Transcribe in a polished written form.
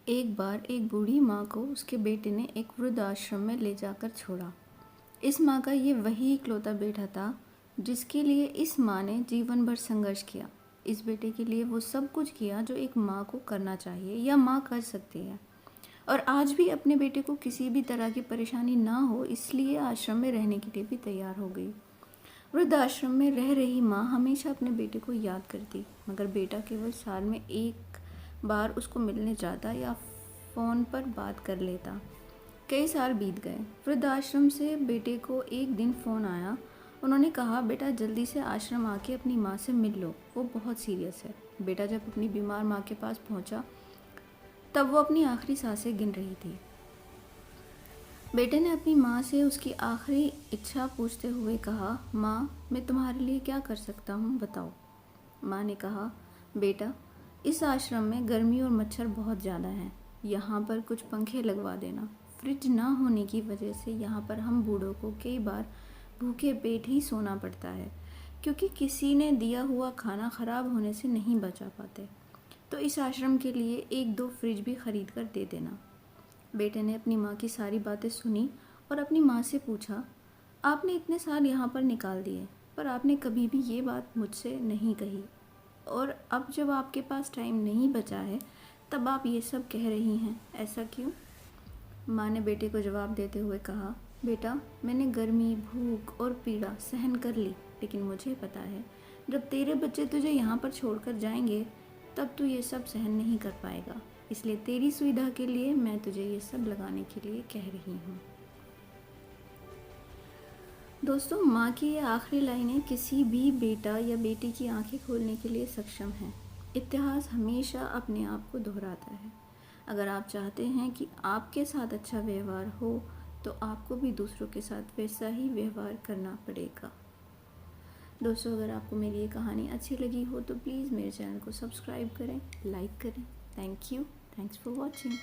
एक बार एक बूढ़ी माँ को उसके बेटे ने एक वृद्ध आश्रम में ले जाकर छोड़ा। इस माँ का ये वही इकलौता बेटा था जिसके लिए इस माँ ने जीवन भर संघर्ष किया। इस बेटे के लिए वो सब कुछ किया जो एक माँ को करना चाहिए या माँ कर सकती है, और आज भी अपने बेटे को किसी भी तरह की परेशानी ना हो इसलिए आश्रम में रहने के लिए भी तैयार हो गई। वृद्ध आश्रम में रह रही माँ हमेशा अपने बेटे को याद करती, मगर बेटा केवल साल में एक बार उसको मिलने जाता या फ़ोन पर बात कर लेता। कई साल बीत गए। वृद्ध आश्रम से बेटे को एक दिन फ़ोन आया। उन्होंने कहा, बेटा जल्दी से आश्रम आके अपनी माँ से मिल लो, वो बहुत सीरियस है। बेटा जब अपनी बीमार माँ के पास पहुँचा तब वो अपनी आखिरी सांसें गिन रही थी। बेटे ने अपनी माँ से उसकी आखिरी इच्छा पूछते हुए कहा, माँ मैं तुम्हारे लिए क्या कर सकता हूँ, बताओ। माँ ने कहा, बेटा इस आश्रम में गर्मी और मच्छर बहुत ज़्यादा हैं, यहाँ पर कुछ पंखे लगवा देना। फ्रिज ना होने की वजह से यहाँ पर हम बूढ़ों को कई बार भूखे पेट ही सोना पड़ता है, क्योंकि किसी ने दिया हुआ खाना ख़राब होने से नहीं बचा पाते। तो इस आश्रम के लिए एक दो फ्रिज भी ख़रीद कर दे देना। बेटे ने अपनी माँ की सारी बातें सुनी और अपनी माँ से पूछा, आपने इतने साल यहाँ पर निकाल दिए, पर आपने कभी भी ये बात मुझसे नहीं कही, और अब जब आपके पास टाइम नहीं बचा है तब आप ये सब कह रही हैं, ऐसा क्यों? माँ ने बेटे को जवाब देते हुए कहा, बेटा मैंने गर्मी, भूख और पीड़ा सहन कर ली, लेकिन मुझे पता है जब तेरे बच्चे तुझे यहाँ पर छोड़कर जाएंगे तब तू ये सब सहन नहीं कर पाएगा, इसलिए तेरी सुविधा के लिए मैं तुझे ये सब लगाने के लिए कह रही हूँ। दोस्तों, माँ की ये आखिरी लाइनें किसी भी बेटा या बेटी की आंखें खोलने के लिए सक्षम हैं। इतिहास हमेशा अपने आप को दोहराता है। अगर आप चाहते हैं कि आपके साथ अच्छा व्यवहार हो तो आपको भी दूसरों के साथ वैसा ही व्यवहार करना पड़ेगा। दोस्तों, अगर आपको मेरी ये कहानी अच्छी लगी हो तो प्लीज़ मेरे चैनल को सब्सक्राइब करें, लाइक करें। Thank you. Thanks for watching.